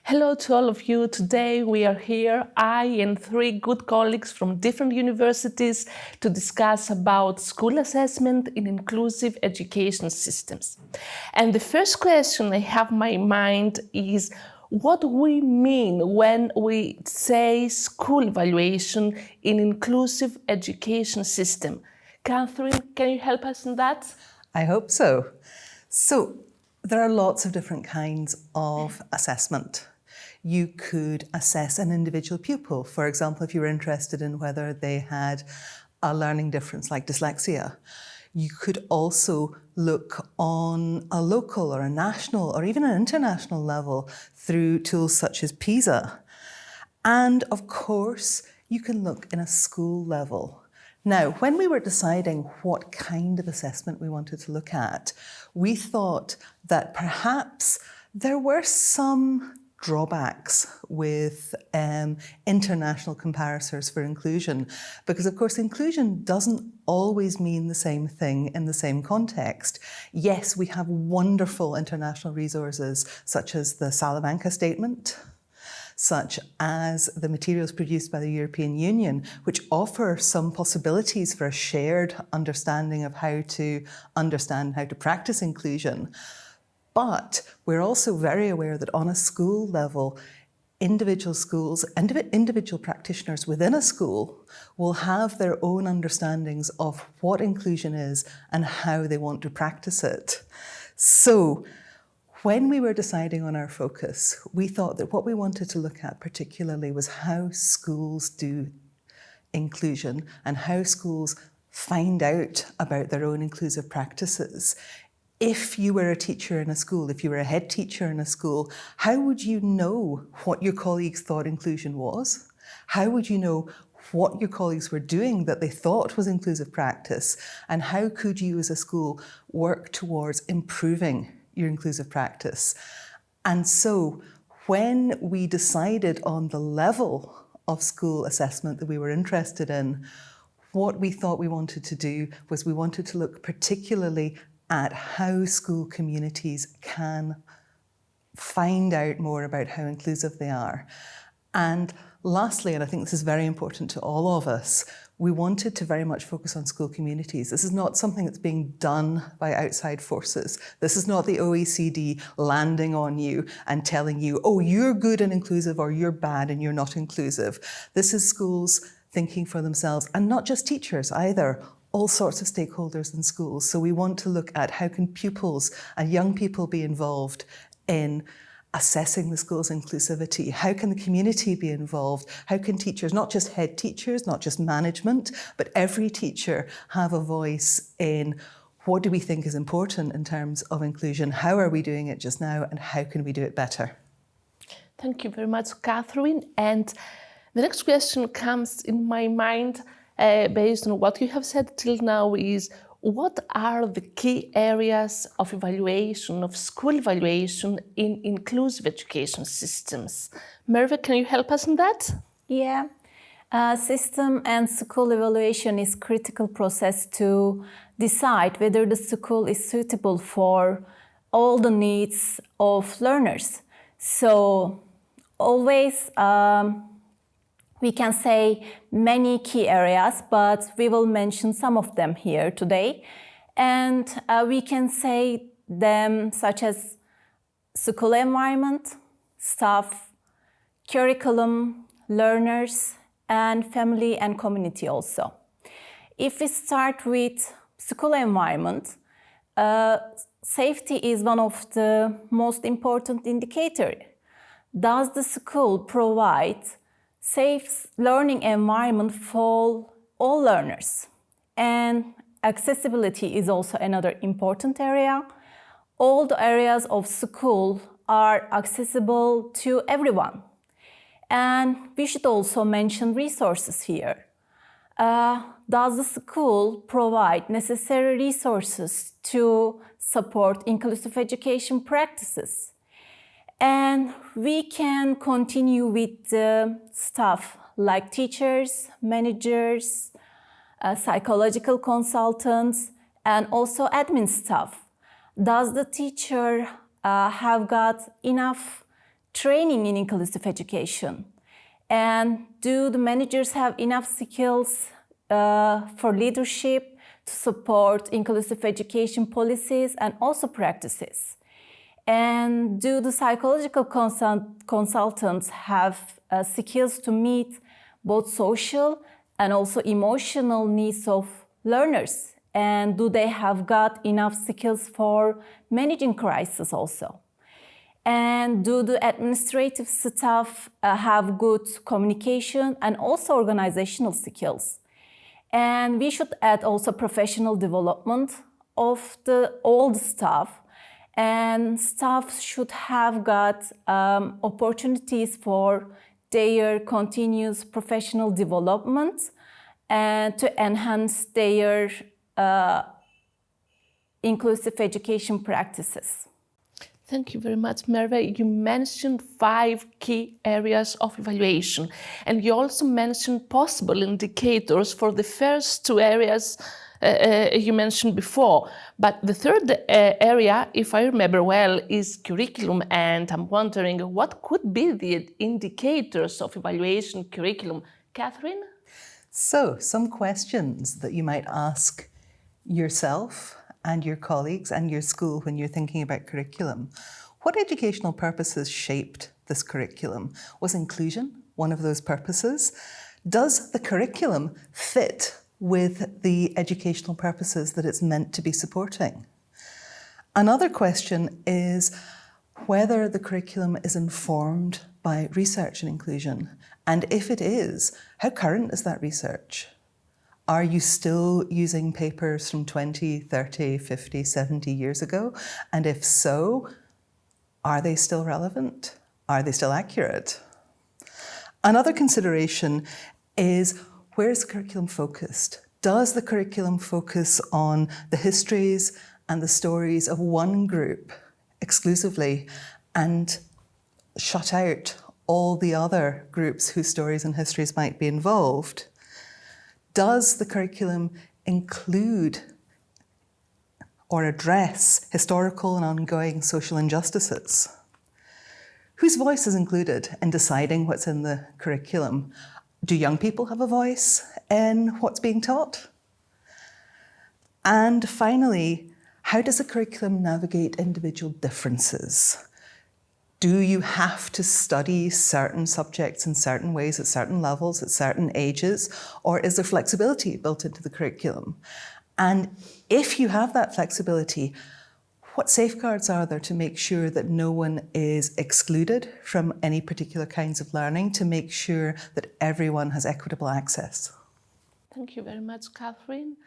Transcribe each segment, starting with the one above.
Hello to all of you. Today we are here, I and three good colleagues from different universities, to discuss about school assessment in inclusive education systems. And the first question I have in my mind is what we mean when we say school evaluation in inclusive education system. Catherine, can you help us in that? I hope so. So there are lots of different kinds of assessment. You could assess an individual pupil. For example, if you were interested in whether they had a learning difference like dyslexia. You could also look on a local or a national or even an international level through tools such as PISA. And of course, you can look in a school level. Now, when we were deciding what kind of assessment we wanted to look at, we thought that perhaps there were some drawbacks with international comparators for inclusion, because of course inclusion doesn't always mean the same thing in the same context. Yes, we have wonderful international resources such as the Salamanca Statement, such as the materials produced by the European Union, which offer some possibilities for a shared understanding of how to understand how to practice inclusion. But we're also very aware that on a school level, individual schools, individual practitioners within a school will have their own understandings of what inclusion is and how they want to practice it. So when we were deciding on our focus, we thought that what we wanted to look at particularly was how schools do inclusion and how schools find out about their own inclusive practices. If you were a teacher in a school, if you were a head teacher in a school, how would you know what your colleagues thought inclusion was? How would you know what your colleagues were doing that they thought was inclusive practice? And how could you as a school work towards improving your inclusive practice? And so when we decided on the level of school assessment that we were interested in, what we thought we wanted to do was we wanted to look particularly at how school communities can find out more about how inclusive they are. And lastly, and I think this is very important to all of us, we wanted to very much focus on school communities. This is not something that's being done by outside forces. This is not the OECD landing on you and telling you, oh, you're good and inclusive or you're bad and you're not inclusive. This is schools thinking for themselves, and not just teachers either, all sorts of stakeholders in schools. So we want to look at how can pupils and young people be involved in assessing the school's inclusivity? How can the community be involved? How can teachers, not just head teachers, not just management, but every teacher have a voice in what do we think is important in terms of inclusion? How are we doing it just now? And how can we do it better? Thank you very much, Catherine. And the next question comes in my mind based on what you have said till now is, what are the key areas of evaluation, of school evaluation in inclusive education systems? Merve, can you help us in that? Yeah. System and school evaluation is a critical process to decide whether the school is suitable for all the needs of learners. So always we can say many key areas, but we will mention some of them here today. And we can say them such as school environment, staff, curriculum, learners, and family and community also. If we start with school environment, safety is one of the most important indicators. Does the school provide safe learning environment for all learners? And accessibility is also another important area. All the areas of school are accessible to everyone. And we should also mention resources here. Does the school provide necessary resources to support inclusive education practices? And we can continue with the staff like teachers, managers, psychological consultants, and also admin staff. Does the teacher have got enough training in inclusive education? And do the managers have enough skills for leadership to support inclusive education policies and also practices? And do the psychological consultants have skills to meet both social and also emotional needs of learners? And do they have got enough skills for managing crisis also? And do the administrative staff have good communication and also organizational skills? And we should add also professional development of all the staff. And staff should have got opportunities for their continuous professional development and to enhance their inclusive education practices. Thank you very much, Merve. You mentioned 5 key areas of evaluation, and you also mentioned possible indicators for the first 2 areas you mentioned before. But the third area, if I remember well, is curriculum, and I'm wondering what could be the indicators of evaluation curriculum. Catherine? So, some questions that you might ask yourself and your colleagues and your school when you're thinking about curriculum. What educational purposes shaped this curriculum? Was inclusion one of those purposes? Does the curriculum fit with the educational purposes that it's meant to be supporting? Another question is whether the curriculum is informed by research in inclusion. And if it is, how current is that research? Are you still using papers from 20, 30, 50, 70 years ago? And if so, are they still relevant? Are they still accurate? Another consideration is, where is the curriculum focused? Does the curriculum focus on the histories and the stories of one group exclusively and shut out all the other groups whose stories and histories might be involved? Does the curriculum include or address historical and ongoing social injustices? Whose voice is included in deciding what's in the curriculum? Do young people have a voice in what's being taught? And finally, how does the curriculum navigate individual differences? Do you have to study certain subjects in certain ways at certain levels, at certain ages, or is there flexibility built into the curriculum? And if you have that flexibility, what safeguards are there to make sure that no one is excluded from any particular kinds of learning, to make sure that everyone has equitable access? Thank you very much, Catherine.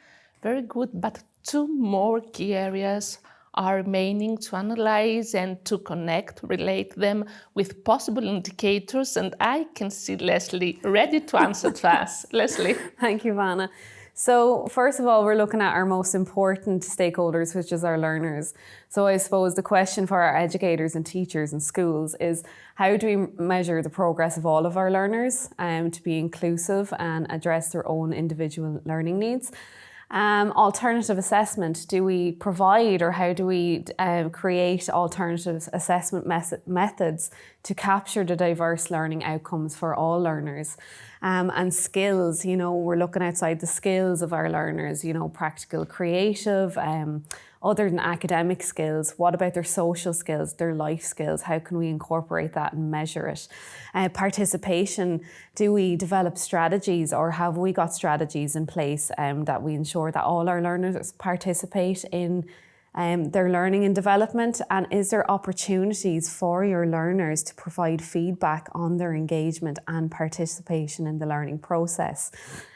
Very good, but 2 more key areas are remaining to analyze and to connect, relate them with possible indicators, and I can see Leslie ready to answer to us. Leslie. Thank you, Vanna. So first of all, we're looking at our most important stakeholders, which is our learners. So I suppose the question for our educators and teachers and schools is, how do we measure the progress of all of our learners to be inclusive and address their own individual learning needs? Alternative assessment, do we provide, or how do we create alternative assessment methods to capture the diverse learning outcomes for all learners? And skills, we're looking outside the skills of our learners, practical, creative, other than academic skills. What about their social skills, their life skills? How can we incorporate that and measure it? Participation, do we develop strategies, or have we got strategies in place that we ensure that all our learners participate in their learning and development? And is there opportunities for your learners to provide feedback on their engagement and participation in the learning process?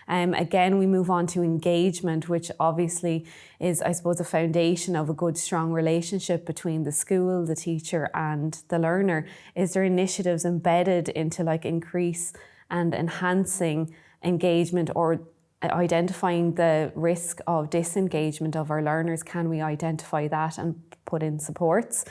Again, we move on to engagement, which obviously is, I suppose, a foundation of a good, strong relationship between the school, the teacher and the learner. Is there initiatives embedded into increase and enhancing engagement, or identifying the risk of disengagement of our learners? Can we identify that and put in supports?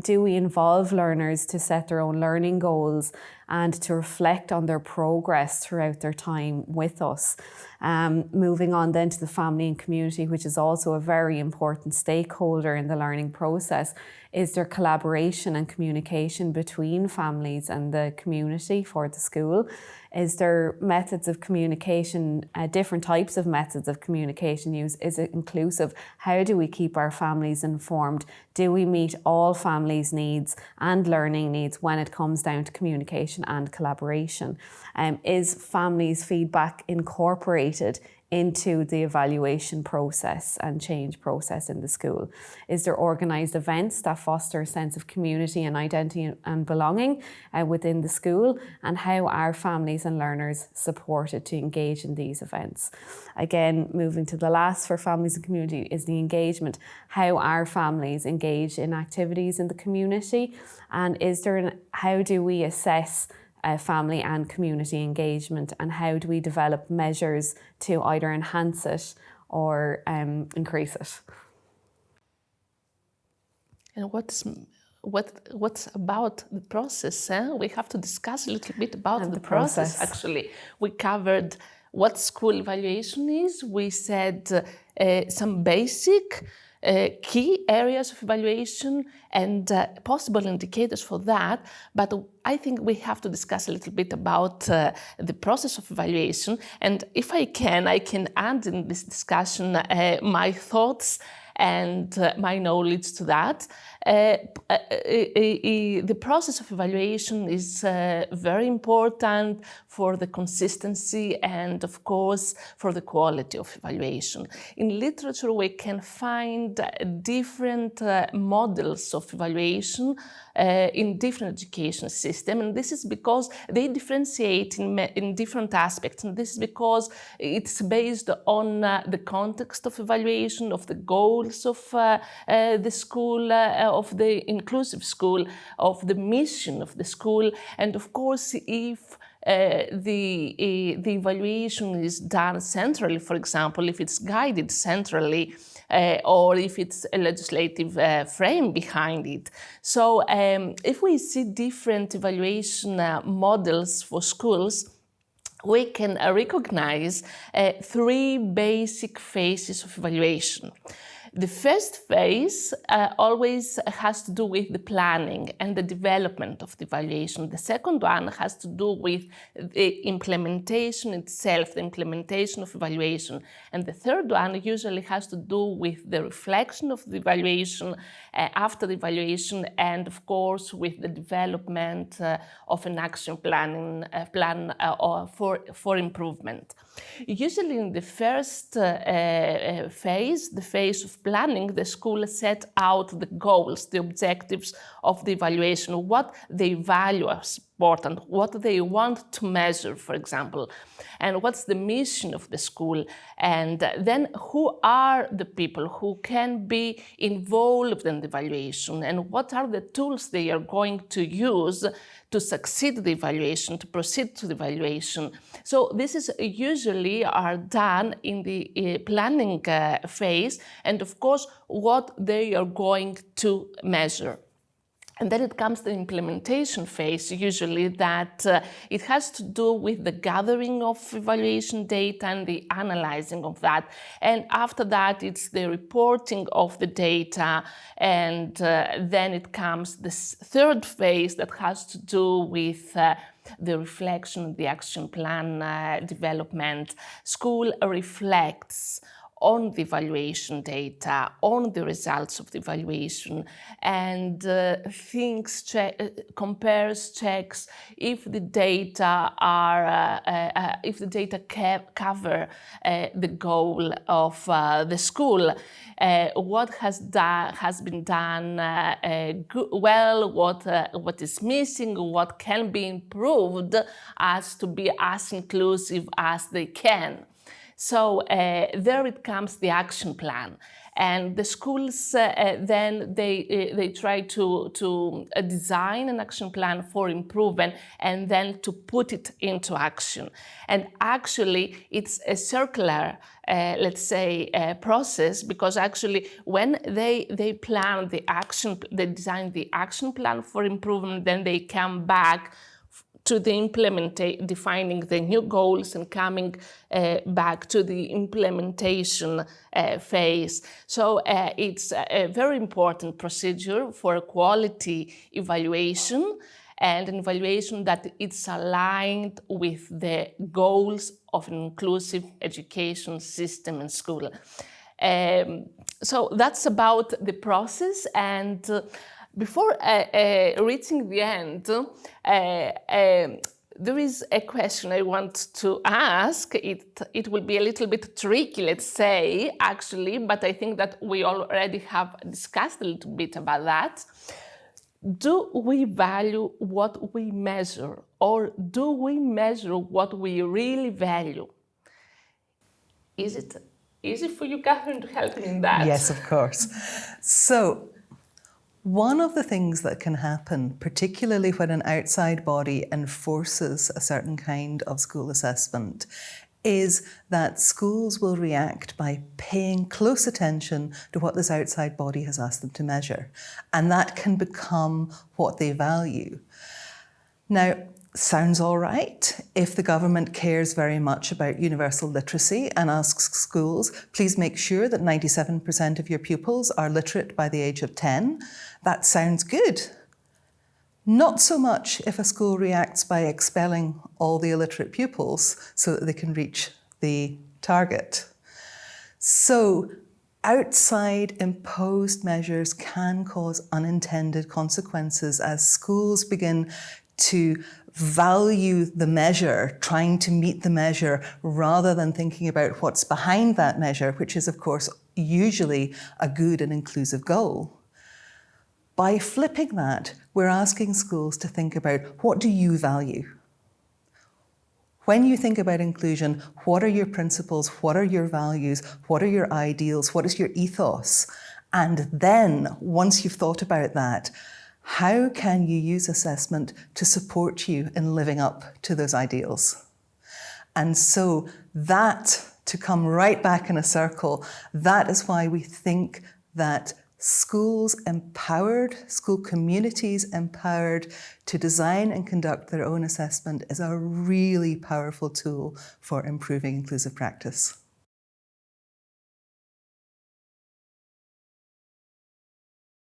Do we involve learners to set their own learning goals and to reflect on their progress throughout their time with us. Moving on then to the family and community, which is also a very important stakeholder in the learning process, is there collaboration and communication between families and the community for the school? Is there methods of communication, different types of methods of communication used? Is it inclusive? How do we keep our families informed? Do we meet all families' needs and learning needs when it comes down to communication and collaboration? Is families' feedback incorporated into the evaluation process and change process in the school? Is there organised events that foster a sense of community and identity and belonging within the school? And how are families and learners supported to engage in these events? Again, moving to the last for families and community is the engagement. How are families engaged in activities in the community? And how do we assess family and community engagement, and how do we develop measures to either enhance it or increase it? And what's about the process? We have to discuss a little bit about the process. Actually, we covered what school evaluation is. We said some basic key areas of evaluation and possible indicators for that, but I think we have to discuss a little bit about the process of evaluation. And if I can add in this discussion my thoughts and my knowledge to that. The process of evaluation is very important for the consistency and, of course, for the quality of evaluation. In literature, we can find different models of evaluation in different education systems, and this is because they differentiate in different aspects, and this is because it's based on the context of evaluation, of the goals of the school, of the inclusive school, of the mission of the school, and of course if the evaluation is done centrally, for example, if it's guided centrally, or if it's a legislative frame behind it. So if we see different evaluation models for schools, we can recognize three basic phases of evaluation. The first phase always has to do with the planning and the development of the evaluation. The second one has to do with the implementation itself, the implementation of evaluation. And the third one usually has to do with the reflection of the evaluation after the evaluation, and of course with the development of an action plan for improvement. Usually in the first phase, the phase of planning, the school set out the goals, the objectives of the evaluation, what they value as important, what they want to measure, for example, and what's the mission of the school, and then who are the people who can be involved in the evaluation, and what are the tools they are going to use to succeed the evaluation, to proceed to the evaluation. So this is usually are done in the planning phase, and of course what they are going to measure. And then it comes to the implementation phase, usually that it has to do with the gathering of evaluation data and the analyzing of that. And after that, it's the reporting of the data. And then it comes this third phase that has to do with the reflection, the action plan development. School reflects on the evaluation data, on the results of the evaluation, and compares, checks if the data cover the goal of the school, what has been done well, what is missing, what can be improved as to be as inclusive as they can. So there it comes the action plan, and the schools then they try to design an action plan for improvement and then to put it into action. And actually it's a circular let's say process, because actually when they plan the action, they design the action plan for improvement, then they come back to the defining the new goals and coming back to the implementation phase. So it's a very important procedure for quality evaluation, and an evaluation that it's aligned with the goals of an inclusive education system in school. So that's about the process, and before reaching the end, there is a question I want to ask. It will be a little bit tricky, let's say, actually, but I think that we already have discussed a little bit about that. Do we value what we measure, or do we measure what we really value? Is it easy for you, Catherine, to help me in that? Yes, of course. So, one of the things that can happen, particularly when an outside body enforces a certain kind of school assessment, is that schools will react by paying close attention to what this outside body has asked them to measure. And that can become what they value. Now, sounds all right if the government cares very much about universal literacy and asks schools, please make sure that 97% of your pupils are literate by the age of 10. That sounds good. Not so much if a school reacts by expelling all the illiterate pupils so that they can reach the target. So, outside imposed measures can cause unintended consequences as schools begin to value the measure, trying to meet the measure, rather than thinking about what's behind that measure, which is, of course, usually a good and inclusive goal. By flipping that, we're asking schools to think about, what do you value? When you think about inclusion, what are your principles? What are your values? What are your ideals? What is your ethos? And then, once you've thought about that, how can you use assessment to support you in living up to those ideals? And so that, to come right back in a circle, that is why we think that schools empowered, school communities empowered to design and conduct their own assessment is a really powerful tool for improving inclusive practice.